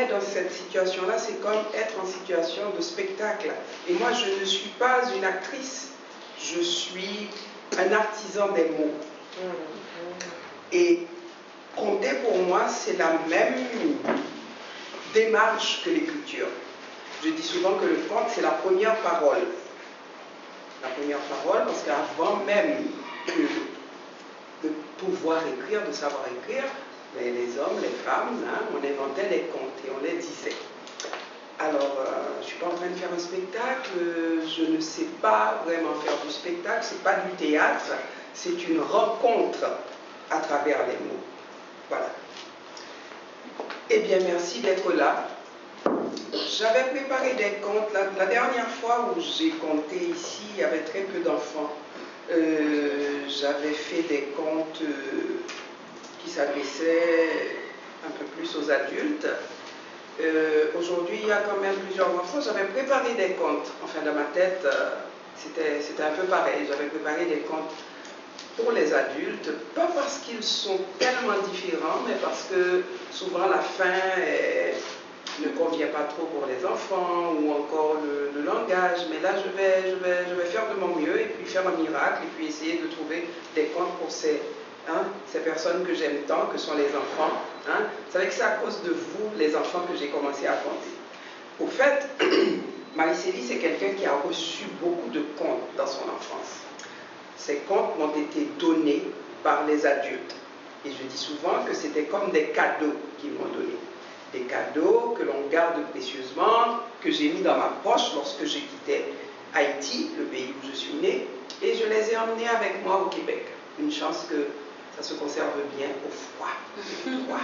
dans cette situation-là, c'est comme être en situation de spectacle. Et moi, je ne suis pas une actrice, je suis un artisan des mots. Et conter pour moi, c'est la même démarche que l'écriture. Je dis souvent que le conte, c'est la première parole. La première parole, parce qu'avant même de pouvoir écrire, de savoir écrire, les hommes, les femmes, hein, on inventait des contes et on les disait. Alors, je ne suis pas en train de faire un spectacle, je ne sais pas vraiment faire du spectacle, ce n'est pas du théâtre, c'est une rencontre à travers les mots. Voilà. Eh bien, merci d'être là. J'avais préparé des contes. La dernière fois où j'ai conté ici, il y avait très peu d'enfants. J'avais fait des contes qui s'adressaient un peu plus aux adultes. Aujourd'hui, il y a quand même plusieurs enfants. J'avais préparé des contes. Enfin, dans ma tête, c'était un peu pareil. J'avais préparé des contes pour les adultes, pas parce qu'ils sont tellement différents, mais parce que souvent la fin ne convient pas trop pour les enfants, ou encore le langage. Mais là, je vais faire de mon mieux, et puis faire un miracle, et puis essayer de trouver des contes pour ces personnes que j'aime tant, que sont les enfants. Hein. Vous savez que c'est à cause de vous, les enfants, que j'ai commencé à conter. Au fait, Marie-Célie, c'est quelqu'un qui a reçu beaucoup de contes dans son enfance. Ces contes m'ont été donnés par les adultes. Et je dis souvent que c'était comme des cadeaux qu'ils m'ont donnés. Des cadeaux que l'on garde précieusement, que j'ai mis dans ma poche lorsque j'ai quitté Haïti, le pays où je suis née, et je les ai emmenés avec moi au Québec. Une chance que ça se conserve bien au froid.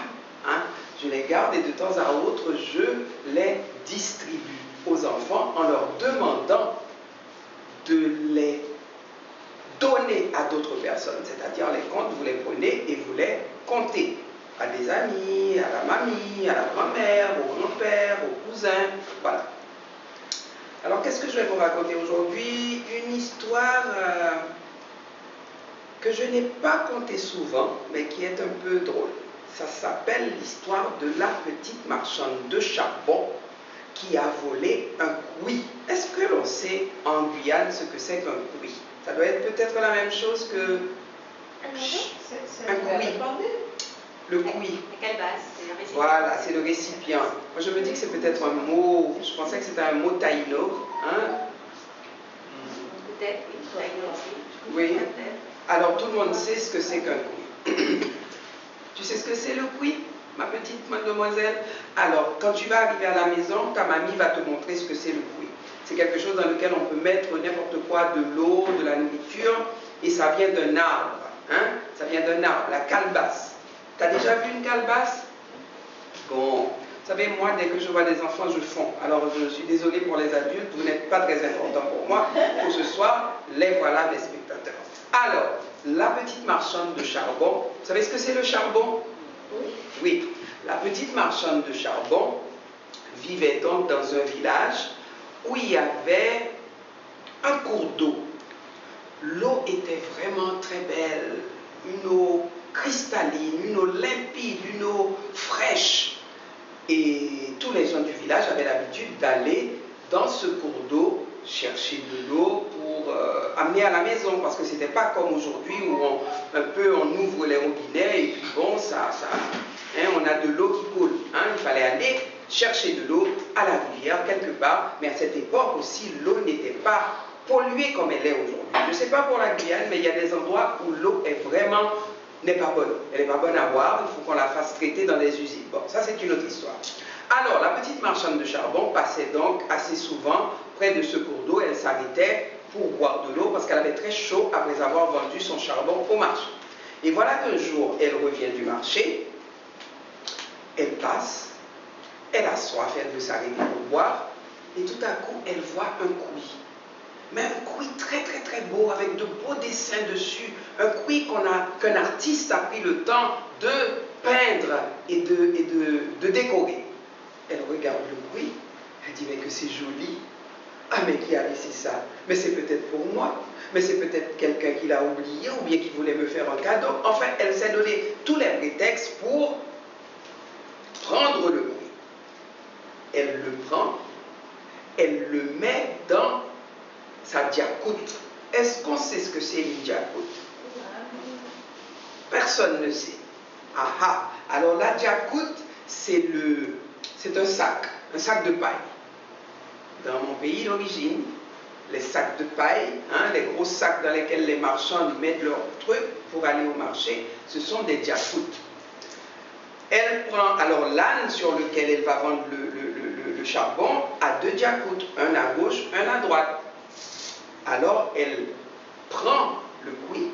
Hein? Je les garde et de temps à autre, je les distribue aux enfants en leur demandant de les donner à d'autres personnes. C'est-à-dire les contes, vous les prenez et vous les comptez à des amis, à la mamie, à la grand-mère, au grand-père, aux cousins. Voilà. Alors, qu'est-ce que je vais vous raconter aujourd'hui? Une histoire que je n'ai pas contée souvent, mais qui est un peu drôle. Ça s'appelle l'histoire de la petite marchande de charbon qui a volé un couï. Est-ce que l'on sait en Guyane ce que c'est qu'un couï? Ça doit être peut-être la même chose que un couï. Le couï. À quelle base? Voilà, c'est le récipient. Moi, je me dis que c'est peut-être un mot, je pensais que c'était un mot taïno. Hein? Peut-être, oui, taïno aussi. Oui. Alors, tout le monde sait ce que c'est qu'un couï. Tu sais ce que c'est le couï, ma petite mademoiselle? Alors, quand tu vas arriver à la maison, ta mamie va te montrer ce que c'est le couï. C'est quelque chose dans lequel on peut mettre n'importe quoi, de l'eau, de la nourriture, et ça vient d'un arbre. Hein? Ça vient d'un arbre, la calebasse. Tu as déjà vu une calebasse? Bon, vous savez, moi, dès que je vois des enfants, je fonds. Alors, je suis désolée pour les adultes, vous n'êtes pas très importants pour moi. Pour ce soir, les voilà, mes spectateurs. Alors, la petite marchande de charbon, vous savez ce que c'est le charbon? Oui. Oui, la petite marchande de charbon vivait donc dans un village où il y avait un cours d'eau. L'eau était vraiment très belle, une eau cristalline, une eau limpide, une eau fraîche. Et tous les gens du village avaient l'habitude d'aller dans ce cours d'eau chercher de l'eau pour amener à la maison, parce que ce n'était pas comme aujourd'hui où on ouvre les robinets et puis bon, on a de l'eau qui coule. Hein, il fallait aller chercher de l'eau à la rivière quelque part, mais à cette époque aussi, l'eau n'était pas polluée comme elle est aujourd'hui. Je ne sais pas pour la Guyane, mais il y a des endroits où l'eau n'est pas bonne. Elle n'est pas bonne à boire, il faut qu'on la fasse traiter dans des usines. Bon, ça c'est une autre histoire. Alors, la petite marchande de charbon passait donc assez souvent près de ce cours d'eau. Elle s'arrêtait pour boire de l'eau parce qu'elle avait très chaud après avoir vendu son charbon au marché. Et voilà qu'un jour, elle revient du marché, elle passe, elle a soif, elle veut s'arrêter pour boire, et tout à coup, elle voit un couï. Mais un couï très très très beau, avec de beaux dessins dessus, un couï qu'un artiste a pris le temps de peindre et de décorer. Elle regarde le couï, elle dit mais que c'est joli. Ah mais qui a laissé ça? Mais c'est peut-être pour moi, mais c'est peut-être quelqu'un qui l'a oublié ou bien qui voulait me faire un cadeau. Enfin, elle s'est donné tous les prétextes pour prendre le couï. elle le prend, elle le met dans sa diacoute. Est-ce qu'on sait ce que c'est une diacoute? Personne ne sait. Ah. Alors la diacoute, c'est un sac de paille. Dans mon pays d'origine, les sacs de paille, les gros sacs dans lesquels les marchands mettent leurs trucs pour aller au marché, ce sont des diacoutes. Elle prend, alors l'âne sur lequel elle va vendre le charbon a 2 diacoutes, un à gauche, un à droite. Alors elle prend le couille,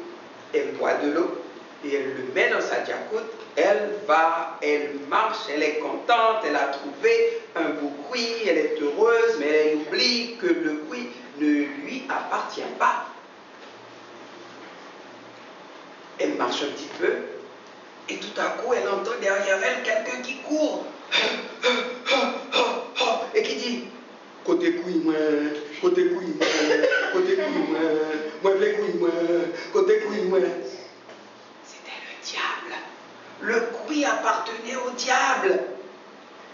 elle boit de l'eau et elle le met dans sa diacoute. Elle marche, elle est contente, elle a trouvé un beau couille, elle est heureuse, mais elle oublie que le couille ne lui appartient pas. Elle marche un petit peu et tout à coup elle entend derrière elle quelqu'un qui court et qui dit: côté couille moi, côté couille moi, côté couille moi, moi les couilles moi, côté couille moi. C'était le diable. Le couille appartenait au diable.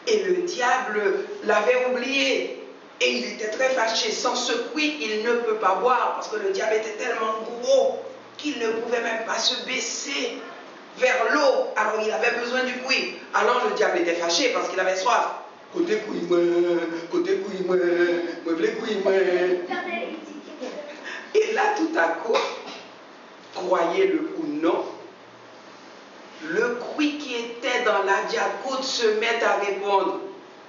Et le diable l'avait oublié. Et il était très fâché. Sans ce couille, il ne peut pas boire parce que le diable était tellement gros qu'il ne pouvait même pas se baisser vers l'eau. Alors il avait besoin du couille. Alors le diable était fâché parce qu'il avait soif. Côté couille moi, moi les couilles moi. Et là tout à coup, croyez-le ou non, le couille qui était dans la diacoute se met à répondre: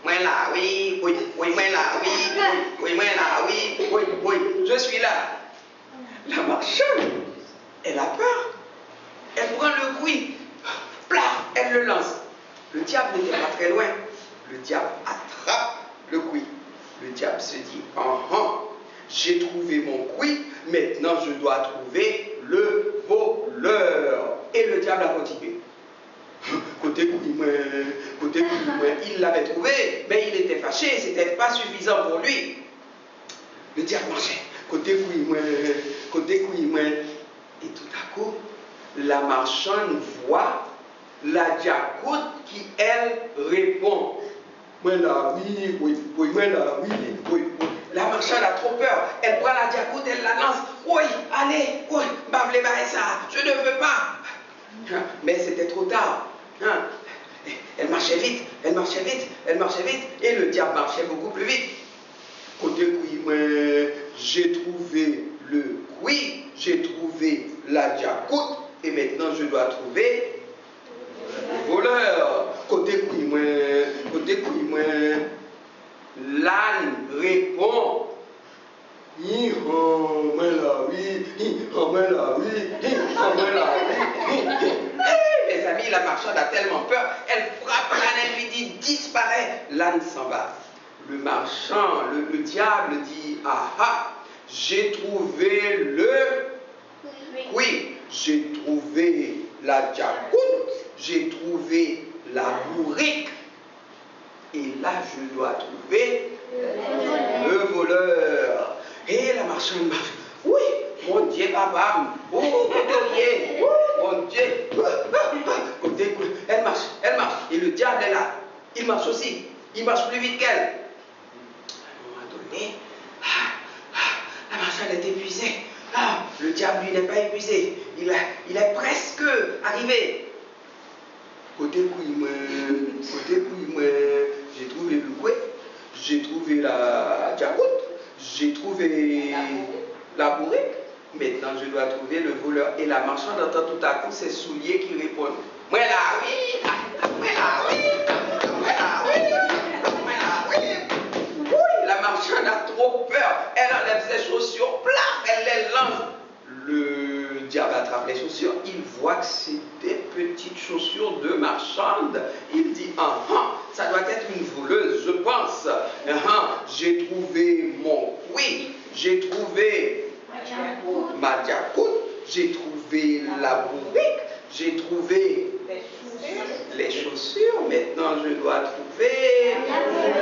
moi là, oui, moi là, oui, moi là, oui, je suis là. La marchande, elle a peur. Elle prend le couille, plaf, elle le lance. Le diable n'était pas très loin. Le diable attrape le couille. Le diable se dit: j'ai trouvé mon couille, maintenant je dois trouver le voleur. Et le diable a continué. Côté couille moi, il l'avait trouvé, mais il était fâché, c'était pas suffisant pour lui. Le diable marchait. Côté couille moi. Et tout à coup, la marchande voit la diacoute qui, elle, répond: moi là, oui, moi là, oui. La marchande a trop peur. Elle prend la diacoute, elle la lance. Oui, allez, oui, bavle ça, je ne veux pas. Mais c'était trop tard. Elle marchait vite, et le diable marchait beaucoup plus vite. Côté couille, moi, j'ai trouvé le couille, j'ai trouvé la diacoute, et maintenant je dois trouver le voleur. Côté couille, moi, l'âne répond: moi là, oui. Mes amis, la marchande a tellement peur, elle frappe l'âne, elle lui dit: disparaît. L'âne s'en va. Le marchand, le diable dit: j'ai trouvé le couille, j'ai trouvé la diacoute, j'ai trouvé la bourrique, et là je dois trouver le voleur. Et la marchande marche: oui, mon Dieu, papa, mon Dieu, elle marche, et le diable est là, il marche aussi, il marche plus vite qu'elle. À un moment donné, la marchande est épuisée. Le diable, lui, n'est pas épuisé, il est presque arrivé. Côté couille moi, j'ai trouvé le couille, j'ai trouvé la diacoute, j'ai trouvé la bourrique. Maintenant, je dois trouver le voleur. Et la marchande entend tout à coup ses souliers qui répondent: moi là, oui, moi là, oui, moi là, oui. La marchande a trop peur. Elle enlève ses chaussures, plaf, elle les lance. Le diable attrape les chaussures. Il voit que c'est des petites chaussures de marchande. Il dit: ça doit être une voleuse, je pense. J'ai trouvé mon couille, j'ai trouvé ma diacoute, j'ai trouvé la bourrique, j'ai trouvé les chaussures. Maintenant je dois trouver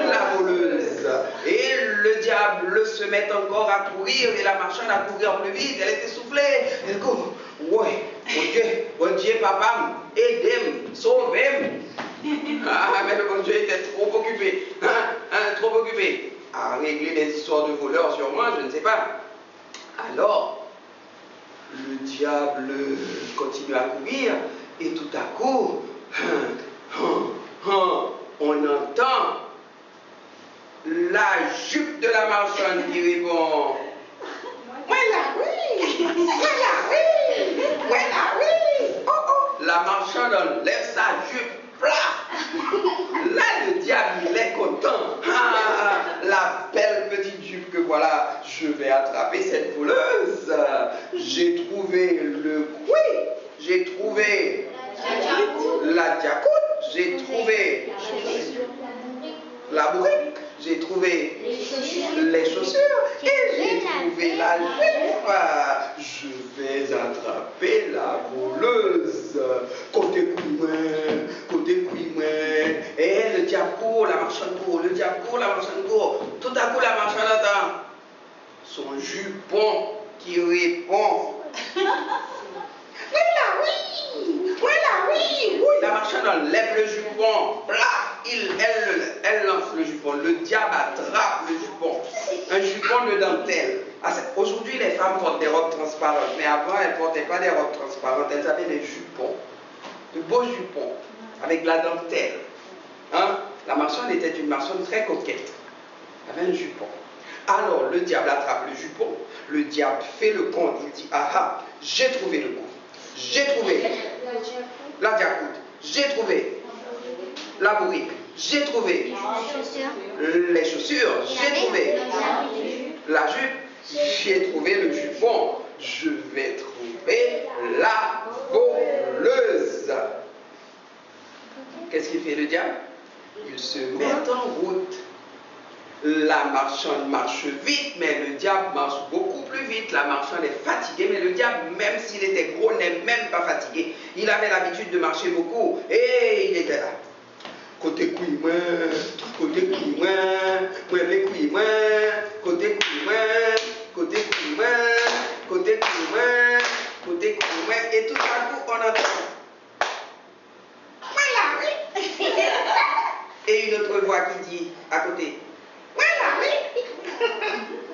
la voleuse. Et le diable se met encore à courir, et la marchande à courir plus vite. Elle est essoufflée. Elle court: ouais, mon Dieu, papa, aidez-moi, sauvez-moi. Ah, mais le bon Dieu était trop occupé, trop occupé à régler des histoires de voleurs sur moi, je ne sais pas. Alors, le diable continue à courir et tout à coup, on entend la jupe de la marchande qui répond « Voilà, oui! Voilà, oui! Voilà, oui! Oh, oh! » La marchande enlève sa jupe, plaf! Là, le diable, il est content. Ah, la belle petite jupe que voilà, je vais attraper cette voleuse. J'ai trouvé le couille, j'ai trouvé la diacoute, j'ai trouvé la bourrique, j'ai trouvé les chaussures et j'ai trouvé la jupe. Je vais attraper la voleuse. Côté couille, et le diable court, la marchande court, le diable court, la marchande court. Tout à coup, la marchande attend son jupon qui répond. Voilà, oui! Voilà, oui! Oui! La marchande enlève le jupon. Plaf! Elle lance le jupon. Le diable attrape le jupon. Un jupon de dentelle. Aujourd'hui, les femmes portent des robes transparentes. Mais avant, elles ne portaient pas des robes transparentes. Elles avaient des jupons. De beaux jupons. Avec de la dentelle. Hein? La marchande était une marchande très coquette. Elle avait un jupon. Alors, le diable attrape le jupon. Le diable fait le compte. Il dit, ah ah, j'ai trouvé le coup. J'ai trouvé la diacoute, j'ai trouvé la bourrique, j'ai trouvé les chaussures, j'ai trouvé la jupe, j'ai trouvé le jupon, je vais trouver la voleuse. Qu'est-ce qu'il fait le diable? Il se met en route. La marchande marche vite, mais le diable marche beaucoup plus vite. La marchande est fatiguée, mais le diable, même s'il était gros, n'est même pas fatigué. Il avait l'habitude de marcher beaucoup et il était là. Côté couille, moi les couilles, côté couille, côté couille, côté couille, et tout à coup, on entend. Voilà, oui. Et une autre voix qui dit à côté. Voilà, oui.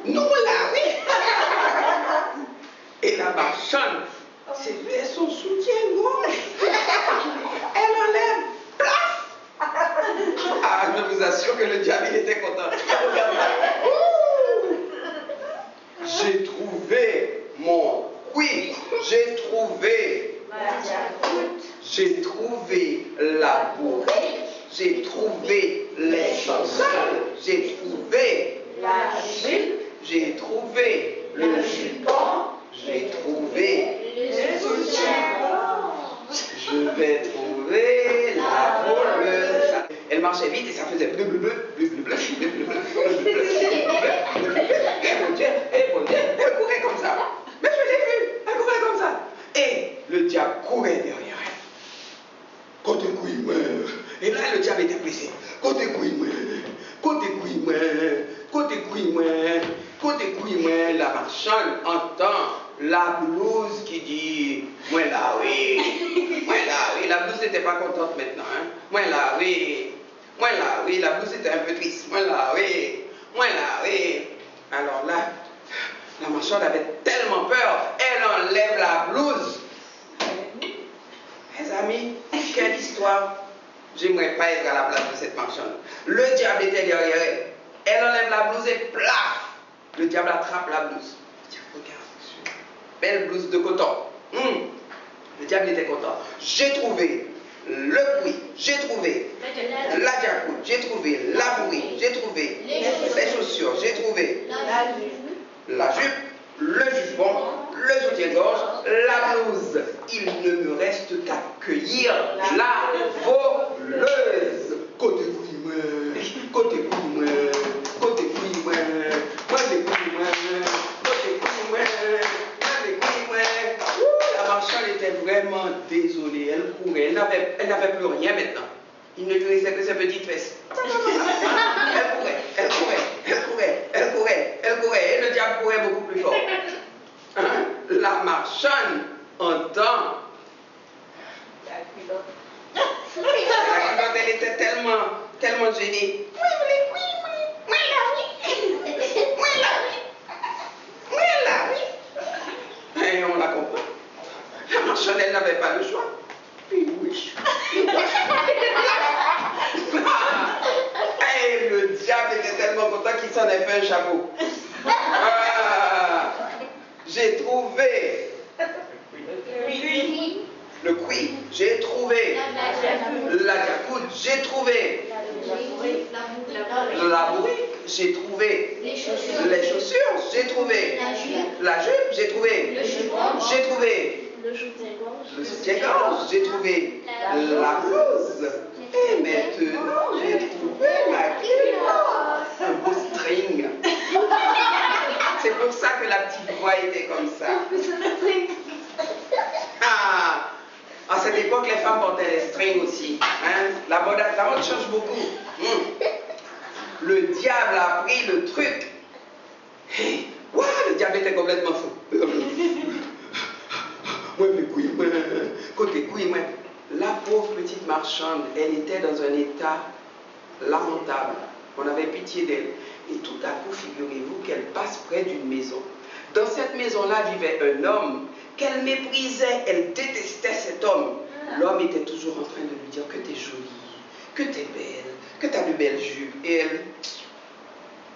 Nous, là, oui. Et la marchande, c'était son soutien-gorge. Elle enlève, plaf. Ah, je vous assure que le diable, il était content. J'ai trouvé mon oui, j'ai trouvé la bourrique, j'ai trouvé les chansons, j'ai trouvé la jupe, j'ai trouvé le jupon, j'ai trouvé le soutien. Je vais trouver la voleuse. Elle marchait vite et ça faisait bleu, bleu, bleu, bleu, bleu, bleu, bleu, bleu, bleu, bleu. Eh mon Dieu, elle courait comme ça. Mais je l'ai vue, elle courait comme ça. Et le diable courait derrière elle. Côté couille, et là le diable était pressé. Côté couille, côté couille, côté couille, côté couille, la marchande entend la blouse qui dit moi là oui, la blouse n'était pas contente maintenant, hein. Moi là oui, la blouse était un peu triste, moi là oui. Alors là, la marchande avait tellement peur, elle enlève la blouse. Mes amis, quelle histoire. J'aimerais pas être à la place de cette marchande. Le diable était derrière elle. Elle enlève la blouse et plaf, le diable attrape la blouse. Regarde, belle blouse de coton. Le diable était content. J'ai trouvé le bruit, j'ai trouvé la diacoute, j'ai trouvé la bourrique, j'ai trouvé les chaussures, j'ai trouvé la jupe, le jupon, le soutien-gorge, la blouse. Il ne me reste qu'à cueillir la voleuse. Côté couille, côté couille, côté couille, moi les couilles, côté couille, la marchande était vraiment désolée, elle courait, elle n'avait plus rien maintenant. Il ne lui restait que ses petites fesses. Elle courait, et le diable courait beaucoup plus fort. Hein? La marchande entend. La culotte elle était tellement gênée. Et on la comprend. La marchande, elle n'avait pas le choix. Puis oui. Et le diable était tellement content qu'il s'en est fait un chapeau. Ah, j'ai trouvé le cuit, j'ai trouvé la jacoute, j'ai trouvé la bourrique, j'ai trouvé les chaussures, j'ai trouvé la jupe, j'ai trouvé le soutien-gorge, j'ai trouvé la blouse. Et maintenant, j'ai trouvé la culotte. Un beau string. C'est pour ça que la petite voix était comme ça. Ah, à cette époque, les femmes portaient les strings aussi. Hein? La mode change beaucoup. Le diable a pris le truc. Hey, ouais, le diable était complètement fou. Moi, mes couilles, moi, côté couilles, moi. La pauvre petite marchande, elle était dans un état lamentable. On avait pitié d'elle. Et tout à coup, figurez-vous qu'elle passe près d'une maison. Dans cette maison-là vivait un homme qu'elle méprisait, elle détestait cet homme. L'homme était toujours en train de lui dire que t'es jolie, que t'es belle, que t'as de belles jupes. Et elle,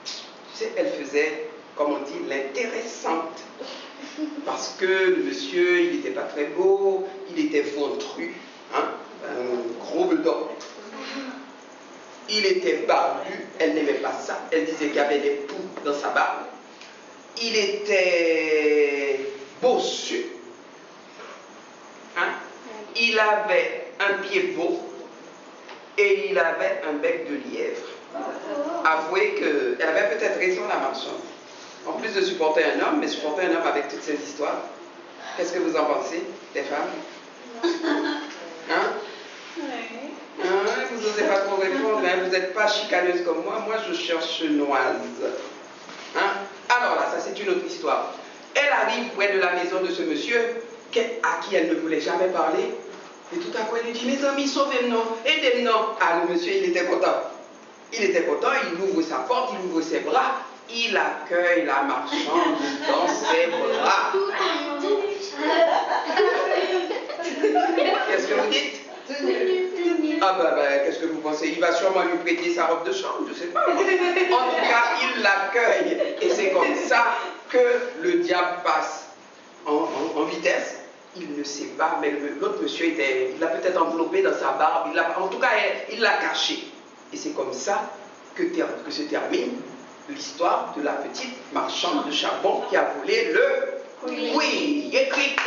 tu sais, elle faisait, comme on dit, l'intéressante. Parce que le monsieur, il n'était pas très beau, il était ventru, hein, un gros bedon. Il était barbu, elle n'aimait pas ça, elle disait qu'il y avait des poux dans sa barbe. Il était bossu, hein? Il avait un pied beau et il avait un bec de lièvre. Avouez qu'elle avait peut-être raison, la marchande. En plus de supporter un homme, mais supporter un homme avec toutes ces histoires. Qu'est-ce que vous en pensez, les femmes? Hein? Vous n'osez pas trop répondre, hein? Vous n'êtes pas chicaneuse comme moi. Moi, je cherche noise. Hein? Alors là, ça c'est une autre histoire. Elle arrive près de la maison de ce monsieur à qui elle ne voulait jamais parler. Et tout à coup, elle lui dit, mes amis, sauvez-moi, aidez-moi. Ah, le monsieur, il était content. Il était content, il ouvre sa porte, il ouvre ses bras. Il accueille la marchande dans ses bras. Qu'est-ce que vous dites? Ah ben, qu'est-ce que vous pensez? Il va sûrement lui prêter sa robe de chambre, je ne sais pas. En tout cas, il l'accueille. Et c'est comme ça que le diable passe en vitesse. Il ne sait pas, mais l'autre monsieur, il l'a peut-être enveloppé dans sa barbe. En tout cas, il l'a caché. Et c'est comme ça que se termine l'histoire de la petite marchande de charbon qui a volé le oui électrique.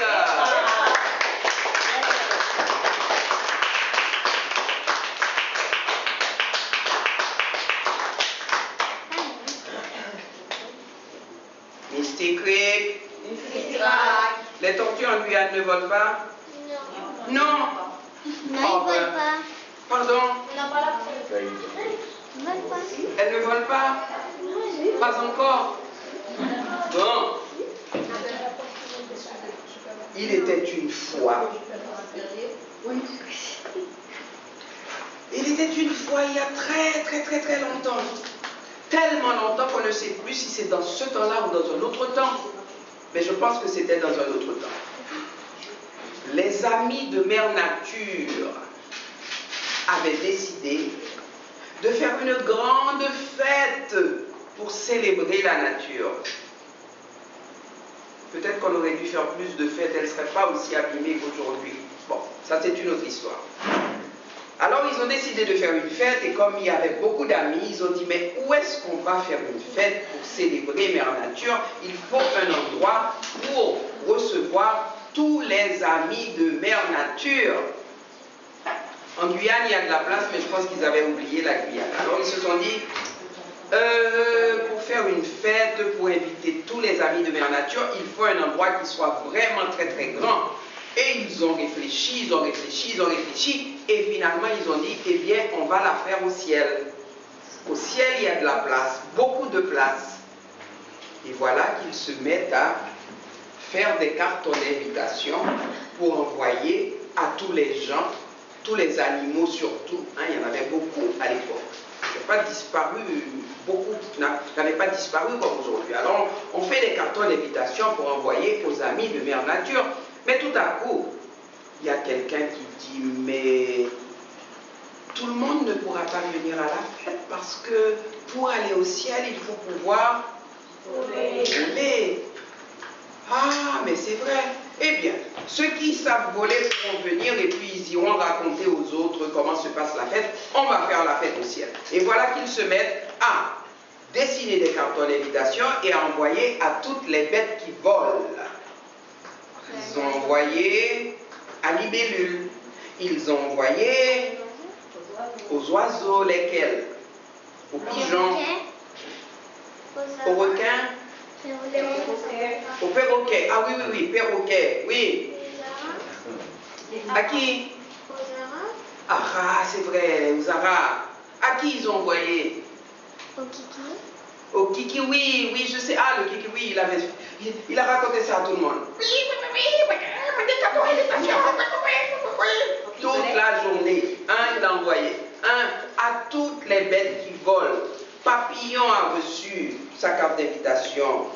Mystic Creek. Les tortues en Guyane ne volent pas? Non. Non, ils ne volent pas. Pardon? Ils ne volent pas. Elles ne volent pas? Pas encore. Bon. Il était une fois. Il était une fois, il y a très longtemps. Tellement longtemps qu'on ne sait plus si c'est dans ce temps-là ou dans un autre temps. Mais je pense que c'était dans un autre temps. Les amis de Mère Nature avaient décidé de faire une grande fête pour célébrer la nature. Peut-être qu'on aurait dû faire plus de fêtes, elle ne serait pas aussi abîmée qu'aujourd'hui. Bon, ça c'est une autre histoire. Alors ils ont décidé de faire une fête et comme il y avait beaucoup d'amis, ils ont dit mais où est-ce qu'on va faire une fête pour célébrer Mère Nature? Il faut un endroit pour recevoir tous les amis de Mère Nature. En Guyane, il y a de la place, mais je pense qu'ils avaient oublié la Guyane. Alors ils se sont dit, pour faire une fête, pour inviter tous les amis de Mère Nature, il faut un endroit qui soit vraiment très grand. Et ils ont réfléchi, et finalement ils ont dit, eh bien, on va la faire au ciel. Au ciel, il y a de la place, beaucoup de place. Et voilà qu'ils se mettent à faire des cartons d'invitation pour envoyer à tous les gens tous les animaux surtout, hein, il y en avait beaucoup à l'époque. N'avaient pas disparu, beaucoup n'avaient pas disparu comme aujourd'hui. Alors on fait des cartons d'invitation pour envoyer aux amis de Mère Nature. Mais tout à coup, il y a quelqu'un qui dit, mais tout le monde ne pourra pas venir à la fête parce que pour aller au ciel, il faut pouvoir voler. Ah, mais c'est vrai. Eh bien, ceux qui savent voler pourront venir et puis ils iront raconter aux autres comment se passe la fête. On va faire la fête au ciel. Et voilà qu'ils se mettent à dessiner des cartons d'invitation et à envoyer à toutes les bêtes qui volent. Ils ont envoyé à libellule. Ils ont envoyé aux oiseaux, lesquels? Aux pigeons, aux requins, aux perroquets. Ah oui, oui, oui, perroquets, oui. À qui? Ah, c'est vrai, aux arabes. À qui ils ont envoyé? Au kiki. Au kiki, oui, oui, je sais. Ah, le kiki, oui, il a raconté ça à tout le monde. Toute la journée, il a envoyé. À toutes les bêtes qui volent. Papillon a reçu sa carte d'invitation.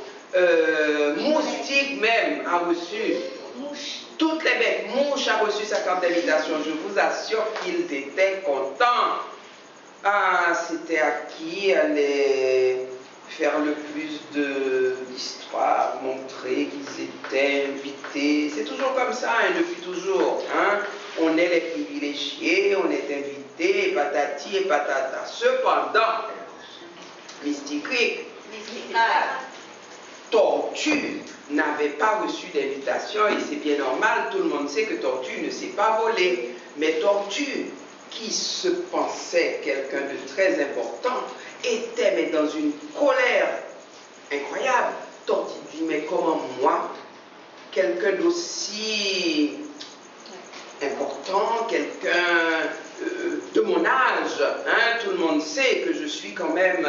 Moustique même a reçu. Toutes les bêtes. Mouche a reçu sa carte d'invitation. Je vous assure qu'ils étaient contents. Ah, c'était à qui allait faire le plus d'histoires, montrer qu'ils étaient invités. C'est toujours comme ça, depuis toujours. On est les privilégiés, on est invités, patati et patata. Cependant, Mystique Tortue n'avait pas reçu d'invitation et c'est bien normal, tout le monde sait que Tortue ne sait pas voler. Mais Tortue, qui se pensait quelqu'un de très important, était mais dans une colère incroyable. Tortue dit, mais comment moi, quelqu'un d'aussi important, quelqu'un de mon âge, tout le monde sait que je suis quand même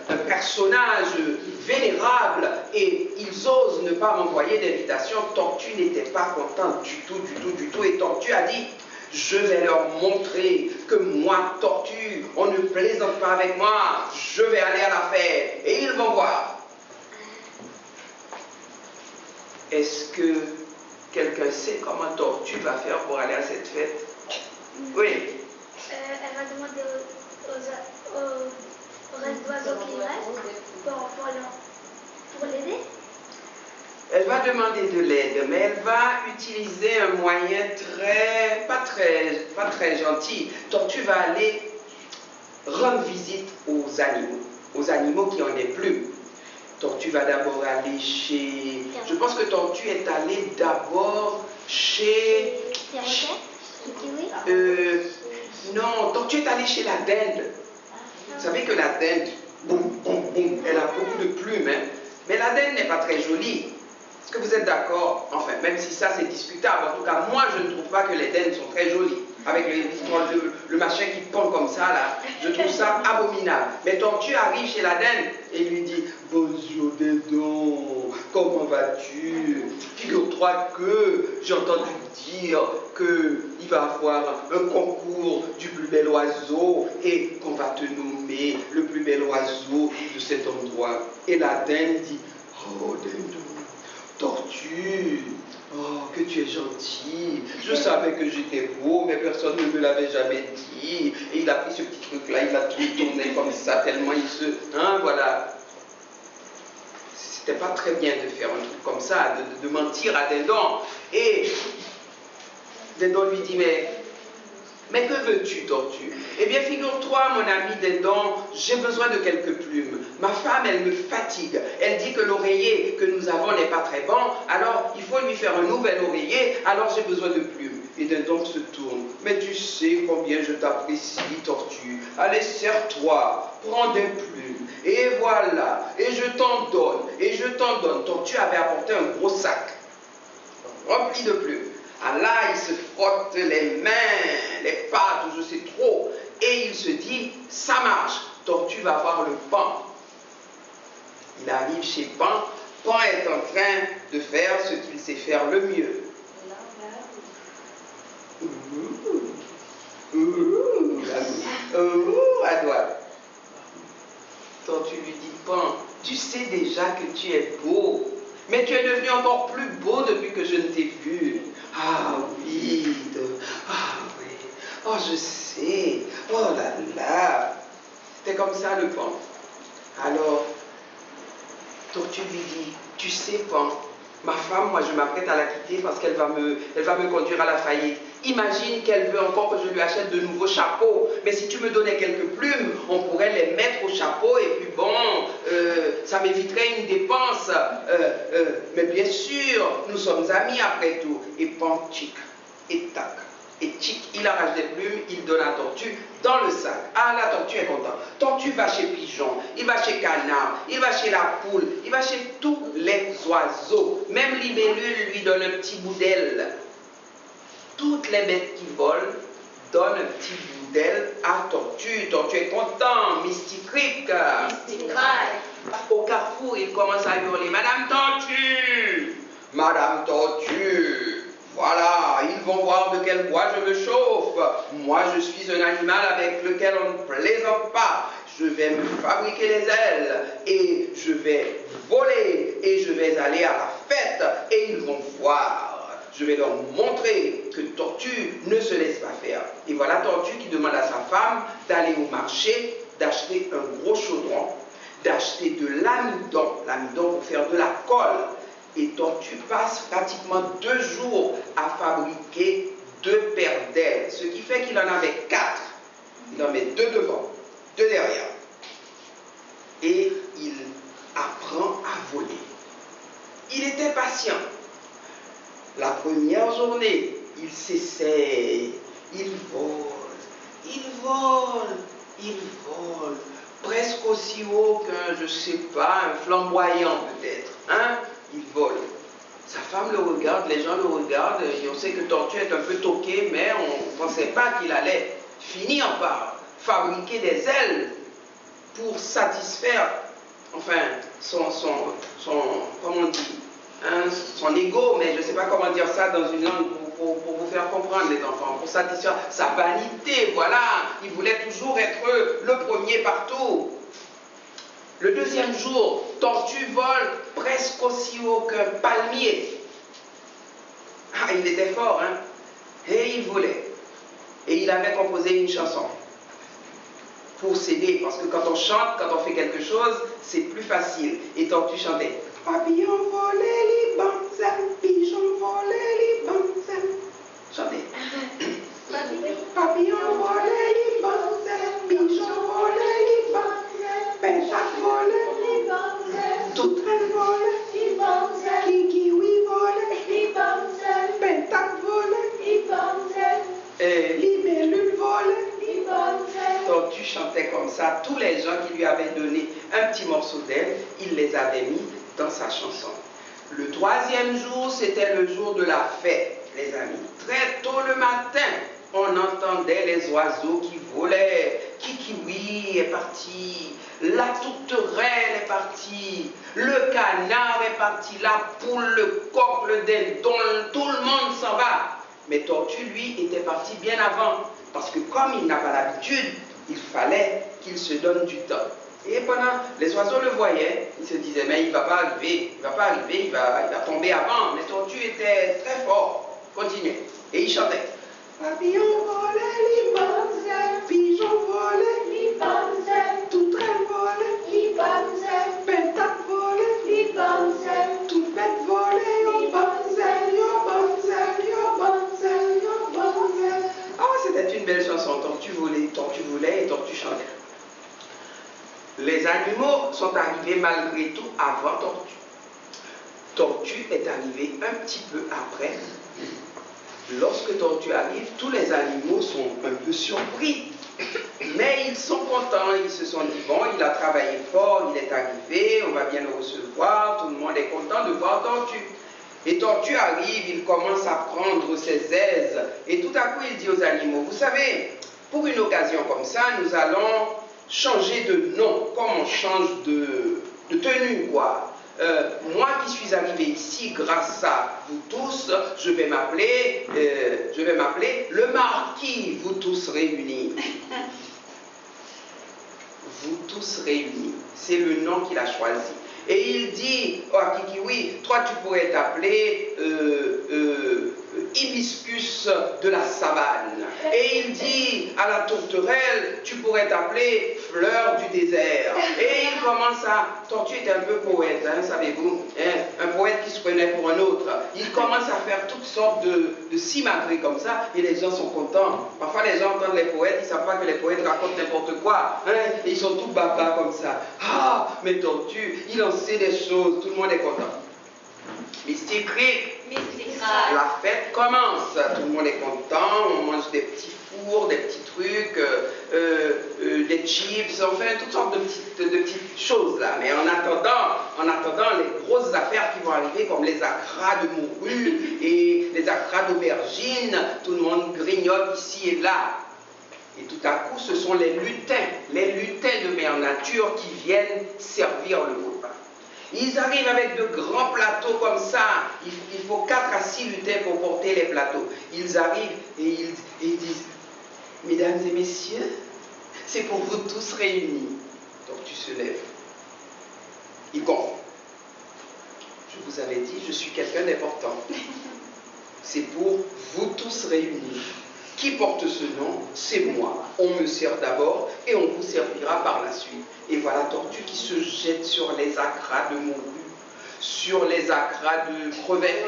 un personnage vénérable et ils osent ne pas m'envoyer d'invitation. Tortue n'était pas content du tout et Tortue a dit, je vais leur montrer que moi, Tortue, on ne plaisante pas avec moi, je vais aller à la fête et ils vont voir. Est-ce que quelqu'un sait comment Tortue va faire pour aller à cette fête? Oui. Elle va demander au reste d'oiseaux qui restent pour l'aider. Elle va demander de l'aide, mais elle va utiliser un moyen pas très gentil. Tortue va aller rendre visite aux animaux qui ont des plumes. Tortue va d'abord aller chez... Je pense que Tortue est allée d'abord chez... Non, Tortue est allée chez la dinde. Vous savez que la dinde, boum, boum, boum, elle a beaucoup de plumes, mais la dinde n'est pas très jolie. Est-ce que vous êtes d'accord? Enfin, même si ça c'est discutable, en tout cas, moi je ne trouve pas que les dindes sont très jolies. Avec le machin qui pend comme ça, là, je trouve ça abominable. Mais Tortue arrive chez la dinde et lui dit, bonjour Dindon, comment vas-tu? Figure-toi que j'ai entendu dire qu'il va y avoir un concours du plus bel oiseau et qu'on va te nommer le plus bel oiseau de cet endroit. Et la dinde dit, oh Dindon, Tortue, oh, que tu es gentil. Je savais que j'étais beau, mais personne ne me l'avait jamais dit. Et il a pris ce petit truc-là, il a tout tourné comme ça, tellement il se... voilà. C'était pas très bien de faire un truc comme ça, de mentir à Dindon. Et Dindon lui dit, mais que veux-tu, Tortue? Eh bien, figure-toi, mon ami Dindon, j'ai besoin de quelques plumes. Ma femme, elle me fatigue. Elle dit que l'oreiller que nous avons n'est pas très bon, alors il faut lui faire un nouvel oreiller, alors j'ai besoin de plumes. Et Dindon se tourne. Mais tu sais combien je t'apprécie, Tortue. Allez, serre-toi, prends des plumes. Et voilà, et je t'en donne, et je t'en donne. Tortue avait apporté un gros sac rempli de plumes. Ah là, il se frotte les mains, les pattes, je sais trop, et il se dit, ça marche, Tortue va voir le Pan. Il arrive chez Pan, Pan est en train de faire ce qu'il sait faire le mieux. À droite. Tortue lui dit, Pan, tu sais déjà que tu es beau, mais tu es devenu encore plus beau depuis que je ne t'ai vu. Ah oui, ah oui, oh je sais, oh là là. C'était comme ça le Pan. Alors, Tortue lui dit, tu sais Pan, ma femme, moi je m'apprête à la quitter parce qu'elle va me conduire à la faillite. Imagine qu'elle veut encore que je lui achète de nouveaux chapeaux. Mais si tu me donnais quelques plumes, on pourrait les mettre au chapeau et puis bon, ça m'éviterait une dépense. Mais bien sûr, nous sommes amis après tout. Et Pan, tic, et tac, et tic, il arrache des plumes, il donne à Tortue dans le sac. Ah, la Tortue est contente. Tortue va chez Pigeon, il va chez Canard, il va chez la poule, il va chez tous les oiseaux. Même Libellule lui donne un petit bout d'aile. Toutes les bêtes qui volent donnent un petit bout d'aile à Tortue. Tortue est content, Mysticric. Au carrefour, il commence à hurler, Madame Tortue, Madame Tortue, voilà, ils vont voir de quel bois je me chauffe. Moi, je suis un animal avec lequel on ne plaisante pas. Je vais me fabriquer des ailes et je vais voler et je vais aller à la fête et ils vont voir. Je vais leur montrer que Tortue ne se laisse pas faire. Et voilà Tortue qui demande à sa femme d'aller au marché, d'acheter un gros chaudron, d'acheter de l'amidon pour faire de la colle. Et Tortue passe pratiquement 2 jours à fabriquer 2 paires d'ailes, ce qui fait qu'il en avait 4. Il en met 2 devant, 2 derrière. Et il apprend à voler. Il était patient. La première journée, il s'essaye, il vole, il vole, il vole, presque aussi haut qu'un, je sais pas, un flamboyant peut-être, hein? Il vole. Sa femme le regarde, les gens le regardent, et on sait que Tortue est un peu toqué, mais on ne pensait pas qu'il allait finir par fabriquer des ailes pour satisfaire, enfin, comment on dit, hein, son ego, mais je ne sais pas comment dire ça dans une langue pour vous faire comprendre les enfants, pour satisfaire sa vanité, voilà, il voulait toujours être le premier partout. Le deuxième jour, Tortue vole presque aussi haut qu'un palmier. Ah, il était fort, hein, et il volait. Et il avait composé une chanson pour s'aider, parce que quand on chante, quand on fait quelque chose, c'est plus facile. Et Tortue chantait. Papillon volait les banzelles, pigeon volait les banzelles. Chantez. Papillon volait les banzelles, pigeon volait les banzelles, pentacle volait les banzelles, toutraine volait les banzelles, kikiwi volait les banzelles, pentacle volait les banzelles, libellule volait les banzelles. Tortue chantait comme ça. Tous les gens qui lui avaient donné un petit morceau d'aile, il les avait mis dans sa chanson. Le 3e jour, c'était le jour de la fête, les amis. Très tôt le matin, on entendait les oiseaux qui volaient. Kikiwi est parti, la tourterelle est partie, le canard est parti, la poule, le coq, le dindon, tout le monde s'en va. Mais Tortue, lui, était parti bien avant, parce que comme il n'a pas l'habitude, il fallait qu'il se donne du temps. Et pendant, les oiseaux le voyaient, ils se disaient, mais il ne va pas arriver, il va tomber avant. Mais Tortue était très fort, continuez. Et il chantait. Papillon volait les banzelles, pigeon volait les banzelles, toutraine volait les banzelles, pentacle volait les banzelles, toute bête volait les banzelles, yo banzelle, yo banzelle, yo banzelle. Ah, c'était une belle chanson. Tortue volait et Tortue chantait. Les animaux sont arrivés malgré tout avant Tortue. Tortue est arrivé un petit peu après. Lorsque Tortue arrive, tous les animaux sont un peu surpris. Mais ils sont contents, ils se sont dit, bon, il a travaillé fort, il est arrivé, on va bien le recevoir, tout le monde est content de voir Tortue. Et Tortue arrive, il commence à prendre ses aises, et tout à coup il dit aux animaux, vous savez, pour une occasion comme ça, nous allons changer de nom, comme on change de tenue, quoi. moi qui suis arrivé ici grâce à vous tous, je vais m'appeler le marquis, vous tous réunis. Vous tous réunis. C'est le nom qu'il a choisi. Et il dit, oh Kiki, oui, toi tu pourrais t'appeler hibiscus de la savane. Et il dit à la tourterelle, tu pourrais t'appeler fleur du désert. Et il commence à, Tortue est un peu poète, hein, savez-vous, hein, un poète qui se prenait pour un autre. Il commence à faire toutes sortes de simagrées comme ça, et les gens sont contents. Parfois les gens entendent les poètes, ils ne savent pas que les poètes racontent n'importe quoi, hein, et ils sont tous babas comme ça. Ah, mais Tortue, il en sait des choses, tout le monde est content. Mystic Creek, la fête commence, tout le monde est content, on mange des petits fours, des petits trucs, des chips, enfin toutes sortes de petites choses là. Mais en attendant les grosses affaires qui vont arriver comme les acras de morue et les acras d'aubergine, tout le monde grignote ici et là. Et tout à coup, ce sont les lutins de mère nature qui viennent servir le repas. Ils arrivent avec de grands plateaux comme ça. Il faut 4 à 6 lutins pour porter les plateaux. Ils arrivent et ils disent, mesdames et messieurs, c'est pour vous tous réunis. Donc tu se lèves. Il gonfle. Je vous avais dit, je suis quelqu'un d'important. C'est pour vous tous réunis. Qui porte ce nom? C'est moi. On me sert d'abord et on vous servira par la suite. Et voilà Tortue qui se jette sur les acras de morue, sur les acras de crevettes,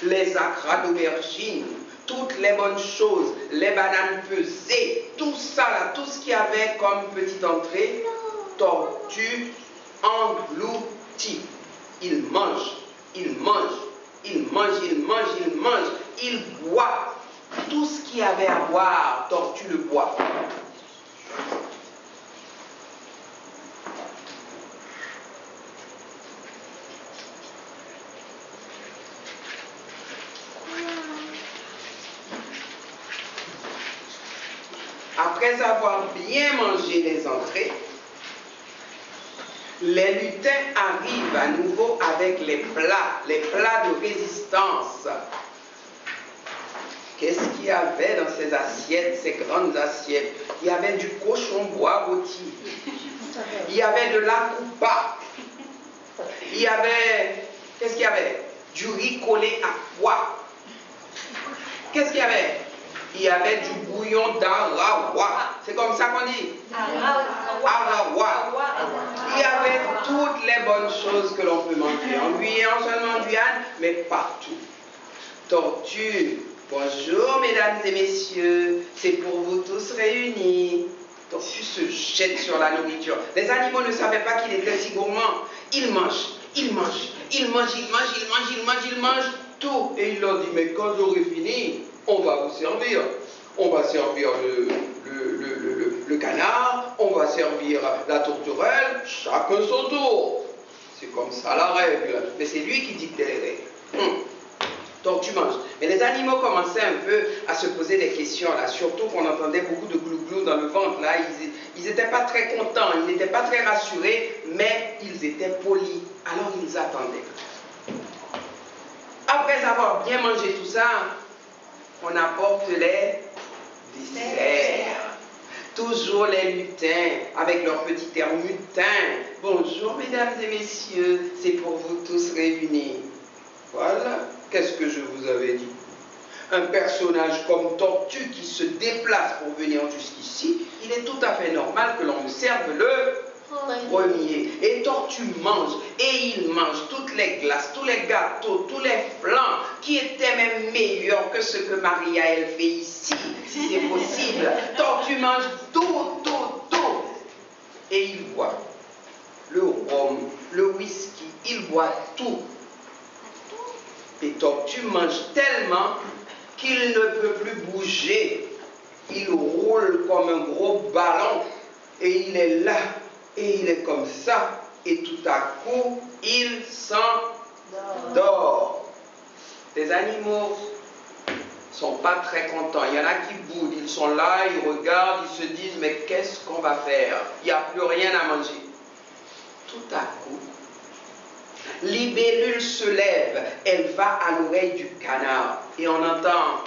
les acras d'aubergine, toutes les bonnes choses, les bananes pesées, tout ça là, tout ce qu'il y avait comme petite entrée, Tortue engloutit. Il mange, il mange, il mange, il mange, il mange, il boit. Tout ce qu'il y avait à boire, Tortue le boit. Après avoir bien mangé les entrées, les lutins arrivent à nouveau avec les plats de résistance. Qu'est-ce qu'il y avait dans ces assiettes, ces grandes assiettes? Il y avait du cochon bois rôti. Il y avait de la coupa. Il y avait, qu'est-ce qu'il y avait? Du riz collé à pois. Qu'est-ce qu'il y avait? Il y avait du bouillon d'arawa. C'est comme ça qu'on dit? Arawa. Il y avait toutes les bonnes choses que l'on peut manger. En Guyane, seulement en Guyane, mais partout. Tortue. Bonjour mesdames et messieurs, c'est pour vous tous réunis. Tortue se jette sur la nourriture. Les animaux ne savaient pas qu'il était si gourmand. Il mange, il mange, il mange, il mange, il mange, il mange, il mange tout. Et il leur dit, mais quand j'aurai fini, on va vous servir. On va servir le canard, on va servir la tourterelle, chacun son tour. C'est comme ça la règle. Mais c'est lui qui dicte les règles. Tortue mange. Mais les animaux commençaient un peu à se poser des questions là, surtout qu'on entendait beaucoup de glou-glou dans le ventre là. Ils n'étaient pas très contents, ils n'étaient pas très rassurés, mais ils étaient polis. Alors ils attendaient. Après avoir bien mangé tout ça, on apporte les desserts. Toujours les lutins, avec leur petit air mutin. Bonjour mesdames et messieurs, c'est pour vous tous réunis. Voilà, qu'est-ce que je vous avais dit? Un personnage comme Tortue qui se déplace pour venir jusqu'ici, il est tout à fait normal que l'on me serve le premier. Et Tortue mange, et il mange toutes les glaces, tous les gâteaux, tous les flancs, qui étaient même meilleurs que ce que Maria elle fait ici, si c'est possible. Tortue mange tout, tout, tout. Et il boit le rhum, le whisky, il boit tout. Et Tortue mange tellement qu'il ne peut plus bouger. Il roule comme un gros ballon. Et il est là. Et il est comme ça. Et tout à coup, il s'endort. Les animaux ne sont pas très contents. Il y en a qui boudent. Ils sont là, ils regardent, ils se disent, mais qu'est-ce qu'on va faire? Il n'y a plus rien à manger. Tout à coup, Libellule se lève, elle va à l'oreille du canard et on entend.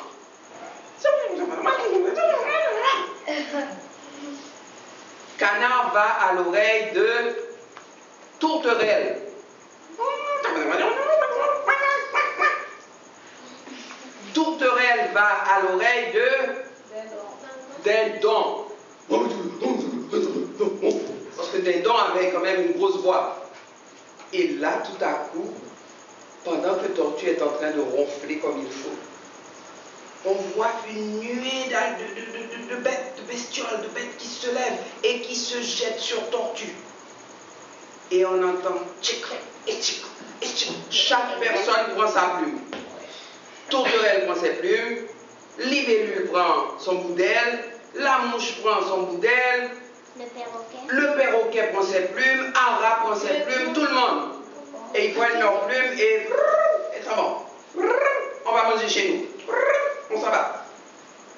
Canard va à l'oreille de tourterelle. Tourterelle va à l'oreille de dindon. Parce que dindon avait quand même une grosse voix. Et là, tout à coup, pendant que Tortue est en train de ronfler comme il faut, on voit une nuée de bêtes, de bestioles, de bêtes qui se lèvent et qui se jettent sur Tortue. Et on entend tchic, et tchic, et tchic. Chaque personne prend sa plume. Tourterelle prend ses plumes, Libellule prend son bout d'aile, la mouche prend son bout d'aile, le perroquet prend ses plumes, Ara prend ses plumes, tout le monde. Et ils prennent leurs plumes et ça va. On va manger chez nous. On s'en va.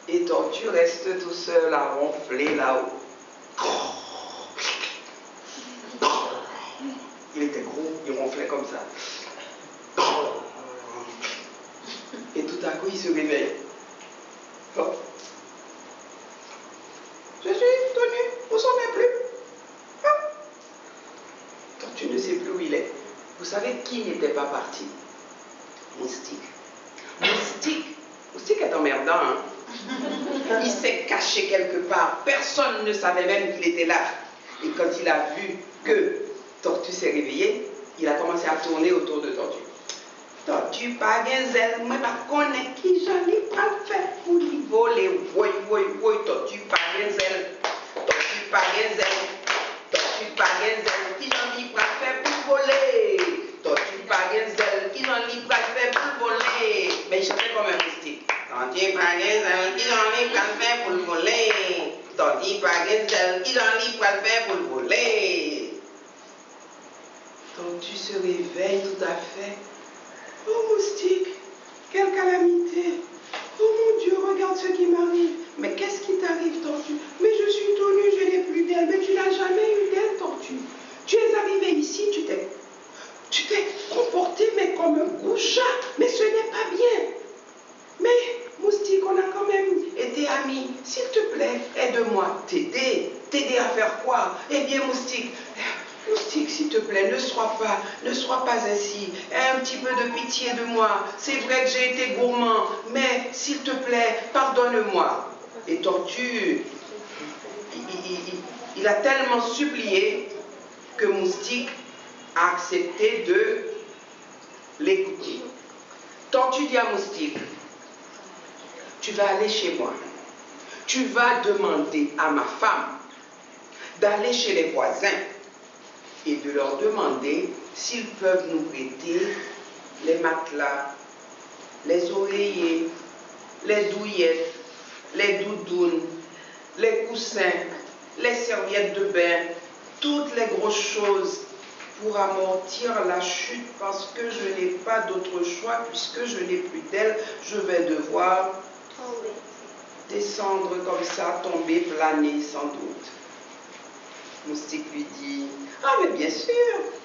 Et Tortue reste tout seul à ronfler là-haut. Il était gros, il ronflait comme ça. Et tout à coup, il se réveille. Oh. Je suis tenu, où sont mes plumes? Ah. Tortue ne sait plus où il est. Vous savez qui n'était pas parti? Moustique. Moustique est emmerdant, hein? Il s'est caché quelque part. Personne ne savait même qu'il était là. Et quand il a vu que Tortue s'est réveillée, il a commencé à tourner autour de Tortue. Tortue pas gazelle, moi pas connais qui j'en ai pas fait pour lui voler. Voy, Tortue pas gazelle. Tortue pas gazelle. Tortue pas gazelle, qui j'en ai pas fait pour voler. Tortue pas gazelle, qui j'en ai pas fait pour voler. Mais il chantait comme un moustique. Tortue pas gazelle, qui j'en ai pas fait pour voler. Tortue pas gazelle, qui j'en ai pas fait pour voler. Tortue se réveille tout à fait. Oh moustique, quelle calamité! Oh mon Dieu, regarde ce qui m'arrive. Mais qu'est-ce qui t'arrive, Tortue? Mais je suis tout nu, je n'ai plus d'aile. Mais tu n'as jamais eu d'aile, Tortue. Tu es arrivé ici, tu t'es comporté mais comme un gros chat. Mais ce n'est pas bien. Mais moustique, on a quand même été amis. S'il te plaît, aide-moi. T'aider à faire quoi? Eh bien, moustique, s'il te plaît, ne sois pas ainsi. Aie un petit peu de pitié de moi. C'est vrai que j'ai été gourmand, mais s'il te plaît, pardonne-moi. Et Tortue, il a tellement supplié que Moustique a accepté de l'écouter. Tortue dit à Moustique, tu vas aller chez moi. Tu vas demander à ma femme d'aller chez les voisins et de leur demander s'ils peuvent nous prêter les matelas, les oreillers, les douillettes, les doudounes, les coussins, les serviettes de bain, toutes les grosses choses pour amortir la chute parce que je n'ai pas d'autre choix puisque je n'ai plus d'aile, je vais devoir descendre comme ça, tomber, planer sans doute. Moustique lui dit, ah mais bien sûr,